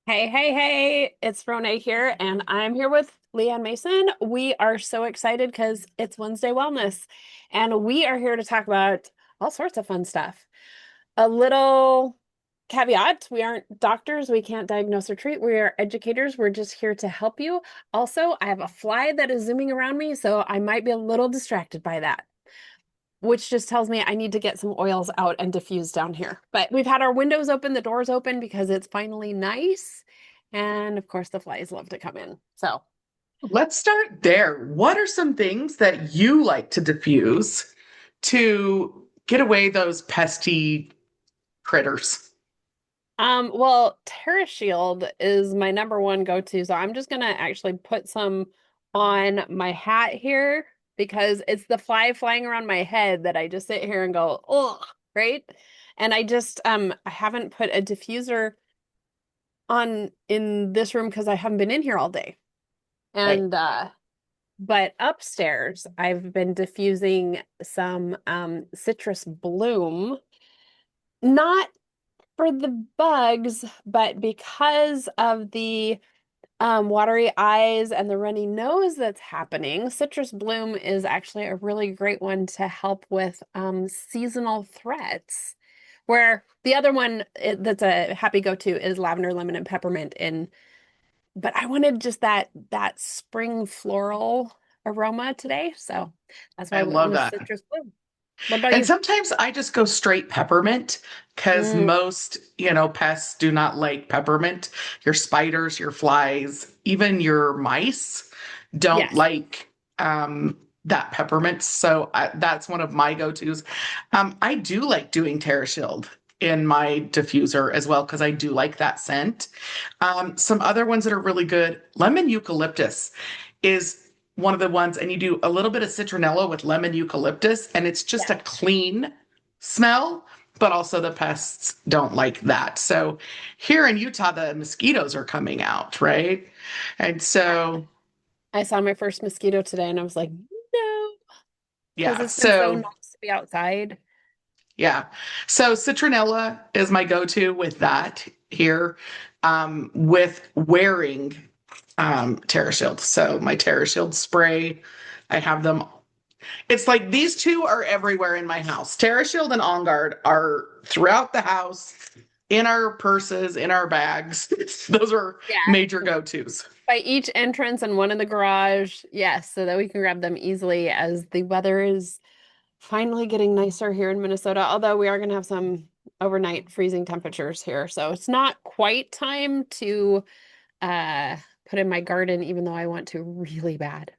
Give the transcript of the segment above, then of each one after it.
Hey, hey, hey, it's Ronai here, and I'm here with Leanne Mason. We are so excited because it's Wednesday Wellness, and we are here to talk about all sorts of fun stuff. A little caveat, we aren't doctors, we can't diagnose or treat. We are educators. We're just here to help you. Also, I have a fly that is zooming around me, so I might be a little distracted by that, which just tells me I need to get some oils out and diffuse down here. But we've had our windows open, the doors open because it's finally nice. And of course, the flies love to come in. So, Let's start there. What are some things that you like to diffuse to get away those pesky critters? well, TerraShield is my number one go-to. So I'm just gonna actually put some on my hat here because it's the fly flying around my head that I just sit here and go, oh, right? And I haven't put a diffuser on in this room because I haven't been in here all day. Right. And but upstairs I've been diffusing some citrus bloom, not for the bugs, but because of the watery eyes and the runny nose that's happening. Citrus bloom is actually a really great one to help with seasonal threats. Where the other one that's a happy go-to is lavender, lemon, and peppermint in, but I wanted just that spring floral aroma today, so that's why I I went love with that. citrus bloom. What about And you? sometimes I just go straight peppermint because Mm, most, pests do not like peppermint. Your spiders, your flies, even your mice don't yes. like that peppermint. So that's one of my go-tos. I do like doing TerraShield in my diffuser as well because I do like that scent. Some other ones that are really good, lemon eucalyptus is one of the ones, and you do a little bit of citronella with lemon eucalyptus, and it's just Yeah. a clean smell, but also the pests don't like that. So here in Utah, the mosquitoes are coming out, right? And so, I saw my first mosquito today and I was like, no, because yeah, it's been so so nice to be outside. yeah. So citronella is my go-to with that here, with wearing TerraShield. So my TerraShield spray, I have them. It's like these two are everywhere in my house. TerraShield and On Guard are throughout the house, in our purses, in our bags. Those are major Yeah. go-tos. By each entrance and one in the garage. Yes, so that we can grab them easily as the weather is finally getting nicer here in Minnesota, although we are going to have some overnight freezing temperatures here. So it's not quite time to uh put in my garden, even though I want to really bad.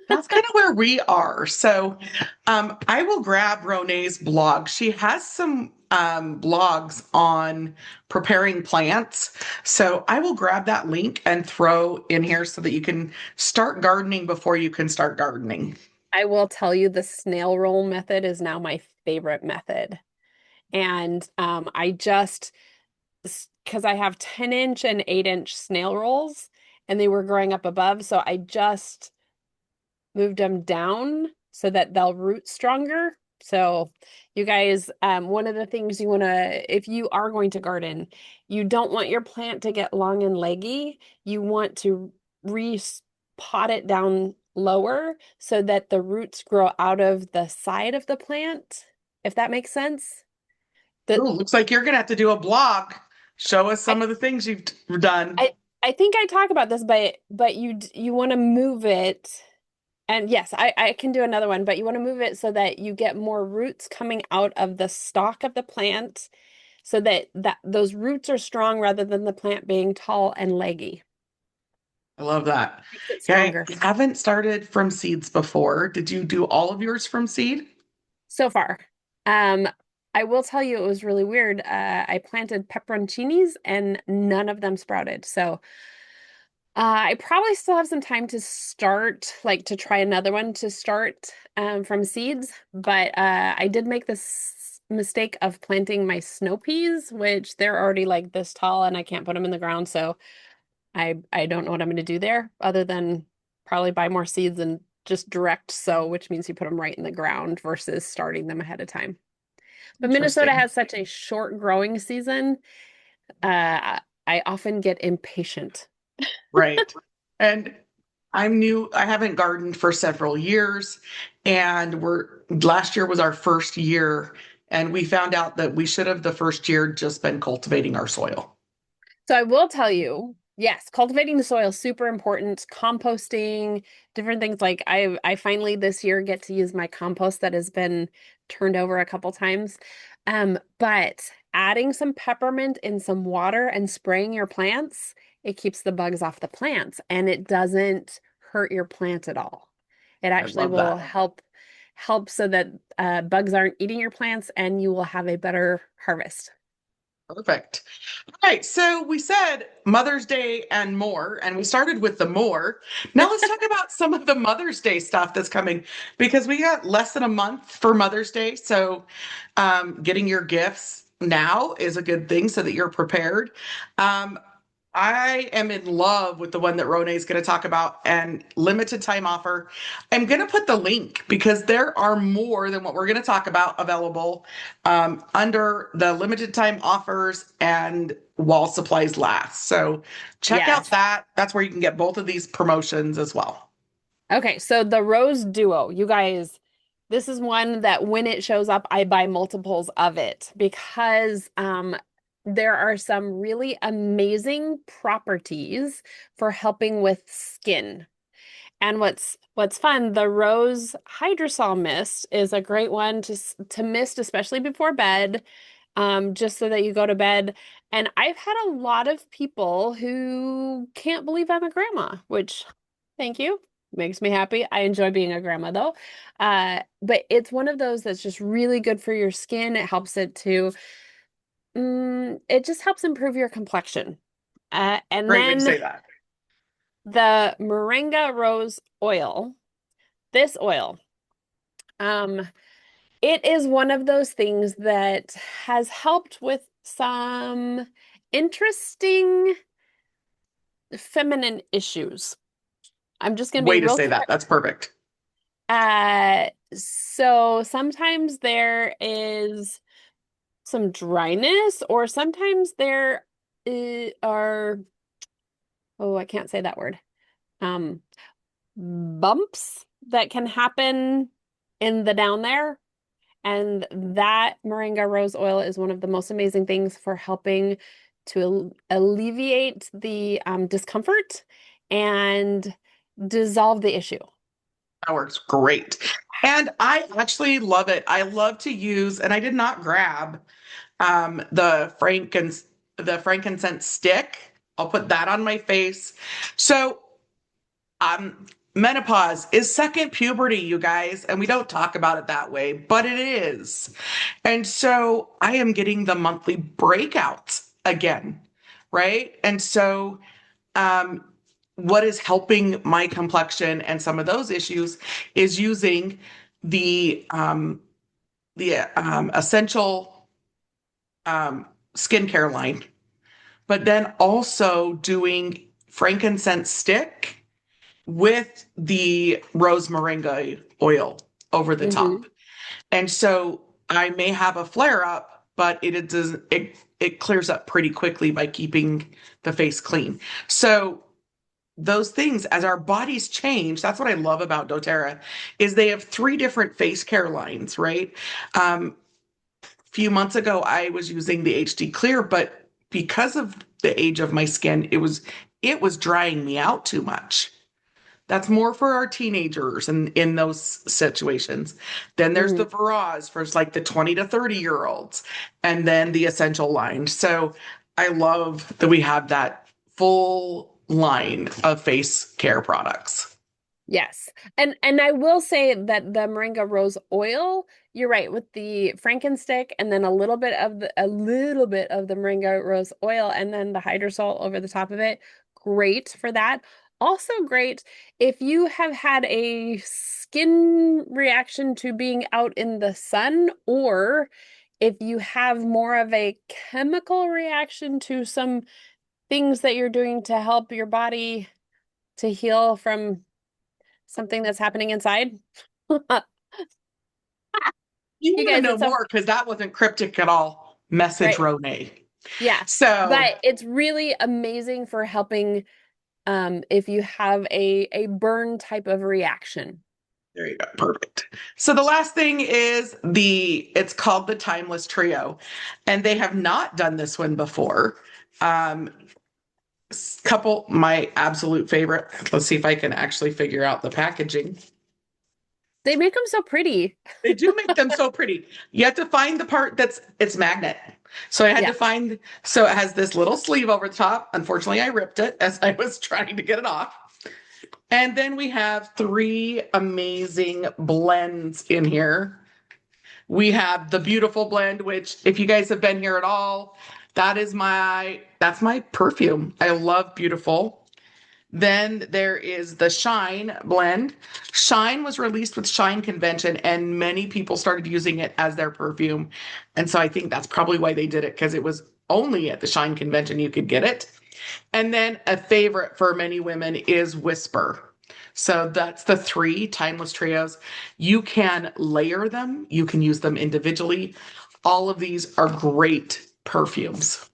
That's kind of where we are. So I will grab Ronay's blog. She has some blogs on preparing plants. So I will grab that link and throw in here so that you can start gardening before you can start gardening. I will tell you the snail roll method is now my favorite method. And I just, because I have 10-inch and 8-inch snail rolls and they were growing up above. So I just moved them down so that they'll root stronger. So you guys, one of the things you want to, if you are going to garden, you don't want your plant to get long and leggy. You want to re-pot it down lower so that the roots grow out of the side of the plant, if that makes sense. The Ooh, looks like you're gonna have to do a blog. Show us I some of the things you've done. I think I talk about this, but you want to move it. And yes, I can do another one, but you want to move it so that you get more roots coming out of the stalk of the plant so that those roots are strong rather than the plant being tall and leggy. I love that. Makes it Yeah, stronger I haven't started from seeds before. Did you do all of yours from seed? so far. Um, I will tell you it was really weird. I planted pepperoncinis and none of them sprouted. So I probably still have some time to start, like to try another one to start from seeds, but I did make this mistake of planting my snow peas, which they're already like this tall and I can't put them in the ground, so I don't know what I'm going to do there other than probably buy more seeds and just direct sow, which means you put them right in the ground versus starting them ahead of time. But Minnesota Interesting. has such a short growing season. I often get impatient. Right. And I'm new. I haven't gardened for several years, and we're last year was our first year, and we found out that we should have the first year just been cultivating our soil. So I will tell you, yes, cultivating the soil is super important. Composting, different things like I finally this year get to use my compost that has been turned over a couple times. But adding some peppermint in some water and spraying your plants, it keeps the bugs off the plants and it doesn't hurt your plant at all. It I actually love will that. help so that bugs aren't eating your plants and you will have a better harvest. Perfect. All right, so we said Mother's Day and more, and we started with the more. Now let's talk about some of the Mother's Day stuff that's coming because we got less than a month for Mother's Day. So, getting your gifts now is a good thing so that you're prepared. Um, I am in love with the one that Ronay is going to talk about and limited time offer. I'm going to put the link because there are more than what we're going to talk about available under the limited time offers and while supplies last. So check out Yes. that. That's where you can get both of these promotions as well. Okay, so the Rose Duo, you guys, this is one that when it shows up, I buy multiples of it because there are some really amazing properties for helping with skin. And what's fun, the Rose Hydrosol Mist is a great one to mist, especially before bed, just so that you go to bed. And I've had a lot of people who can't believe I'm a grandma, which thank you. Makes me happy. I enjoy being a grandma though. But it's one of those that's just really good for your skin. It helps it to, it just helps improve your complexion. And Great way to then say that. the Moringa Rose Oil, this oil, um, it is one of those things that has helped with some interesting feminine issues. I'm just going to be Way to real say that. That's perfect. so sometimes there is some dryness, or sometimes there are, oh, I can't say that word. Um, Bumps that can happen in the down there. And that moringa rose oil is one of the most amazing things for helping to alleviate the discomfort and dissolve the issue. That works great. And I actually love it. I love to use, and I did not grab the frankincense stick. I'll put that on my face. So menopause is second puberty, you guys, and we don't talk about it that way, but it is. And so I am getting the monthly breakouts again, right? And so um what is helping my complexion and some of those issues is using the essential skincare line, but then also doing frankincense stick with the rose moringa oil over the Hmm. top. And so I may have a flare up, but it clears up pretty quickly by keeping the face clean. So those things as our bodies change, that's what I love about doTERRA is they have three different face care lines, right? Few months ago I was using the HD Clear, but because of the age of my skin, it was drying me out too much. That's more for our teenagers and in those situations. Then there's Hmm. the Varaz for like the 20 to 30-year olds, and then the essential line. So I love that we have that full line of face care products. Yes. And I will say that the moringa rose oil, you're right, with the frankenstick and then a little bit of the moringa rose oil and then the hydrosol over the top of it. Great for that. Also great if you have had a skin reaction to being out in the sun, or if you have more of a chemical reaction to some things that you're doing to help your body to heal from something that's happening inside. You You want to guys, know it's a more because that wasn't cryptic at all. Message right. Ronay. Yeah. So But it's really amazing for helping if you have a burn type of reaction. there you go. Perfect. So the last thing is it's called the Timeless Trio, and they have not done this one before. Um, Couple, my absolute favorite. Let's see if I can actually figure out the packaging. They make them so pretty. They do make them so pretty. You have to find the part that's it's magnet. So I had to Yeah. find, so it has this little sleeve over the top. Unfortunately, I ripped it as I was trying to get it off. And then we have three amazing blends in here. We have the beautiful blend, which if you guys have been here at all, that's my perfume. I love beautiful. Then there is the Shine blend. Shine was released with Shine Convention, and many people started using it as their perfume. And so I think that's probably why they did it, because it was only at the Shine Convention you could get it. And then a favorite for many women is Whisper. So that's the three timeless trios. You can layer them, you can use them individually. All of these are great perfumes.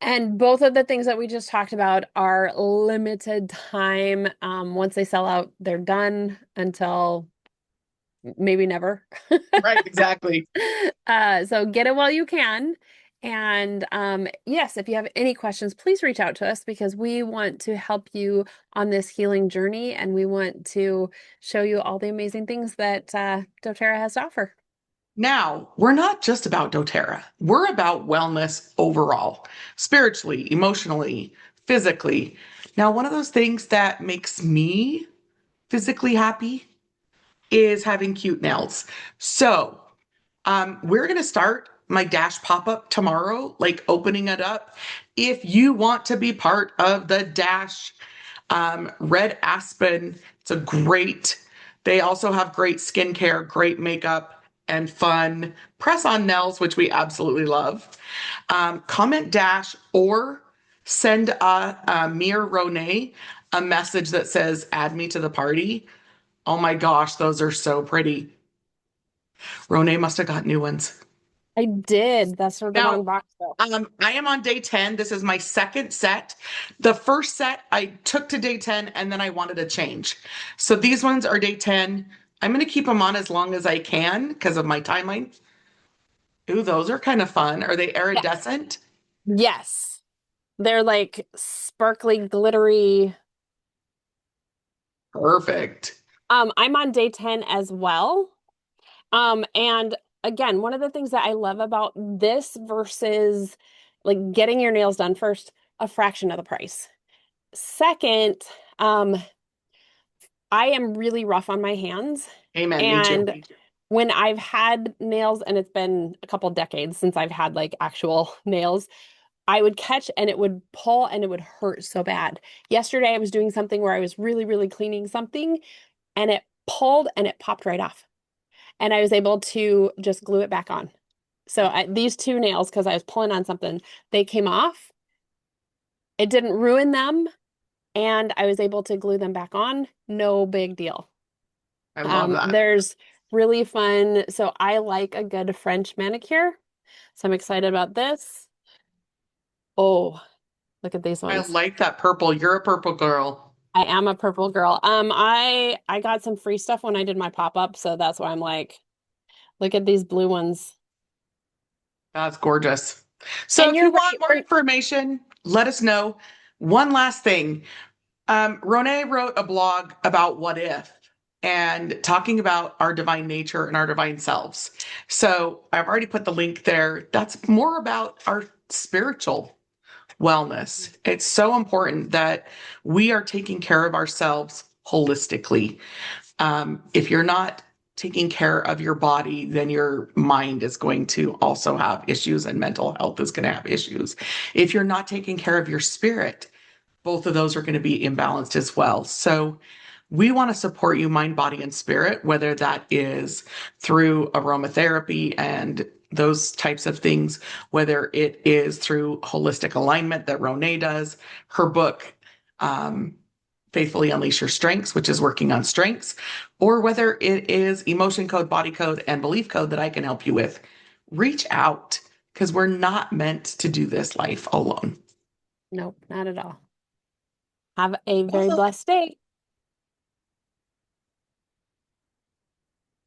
And both of the things that we just talked about are limited time. Once they sell out, they're done until maybe never. Right, exactly. So get it while you can. And yes, if you have any questions, please reach out to us because we want to help you on this healing journey and we want to show you all the amazing things that doTERRA has to offer. Now, we're not just about doTERRA. We're about wellness overall, spiritually, emotionally, physically. Now, one of those things that makes me physically happy is having cute nails. So, we're going to start my Dash pop up tomorrow, like opening it up. If you want to be part of the Dash Red Aspen, it's a great, they also have great skincare, great makeup, and fun press on nails, which we absolutely love. Comment Dash or send me or Ronay a message that says, add me to the party. Oh my gosh, those are so pretty. Ronay must have got new ones. I did. That's sort of the Now, wrong box though. I am on day 10. This is my second set. The first set I took to day 10 and then I wanted a change. So these ones are day 10. I'm going to keep them on as long as I can because of my timeline. Ooh, those are kind of fun. Are they Yeah. iridescent? Yes. They're like sparkly, glittery. Perfect. I'm on day 10 as well. And again, one of the things that I love about this versus like getting your nails done first, a fraction of the price. Second, um, I am really rough on my hands. Amen. Me too. And when I've had nails, and it's been a couple decades since I've had like actual nails, I would catch and it would pull and it would hurt so bad. Yesterday, I was doing something where I was really, really cleaning something and it pulled and it popped right off. And I was able to just glue it back on. So these two nails, because I was pulling on something, they came off. It didn't ruin them, and I was able to glue them back on. No big deal. I love that. There's really fun. So I like a good French manicure. So I'm excited about this. Oh, look at these I ones. like that purple. You're a purple girl. I am a purple girl. I got some free stuff when I did my pop-up, so that's why I'm like, look at these blue ones. That's gorgeous. So And if you you're want right more for information, let us know. One last thing. Ronay wrote a blog about what if and talking about our divine nature and our divine selves. So I've already put the link there. That's more about our spiritual wellness. It's so important that we are taking care of ourselves holistically. If you're not taking care of your body, then your mind is going to also have issues and mental health is going to have issues. If you're not taking care of your spirit, both of those are going to be imbalanced as well. So we want to support you mind, body, and spirit, whether that is through aromatherapy and those types of things, whether it is through holistic alignment that Ronay does, her book, um, Faithfully Unleash Your Strengths, which is working on strengths, or whether it is emotion code, body code, and belief code that I can help you with. Reach out. because we're not meant to do this life alone. Nope, not at all. Have a very blessed day.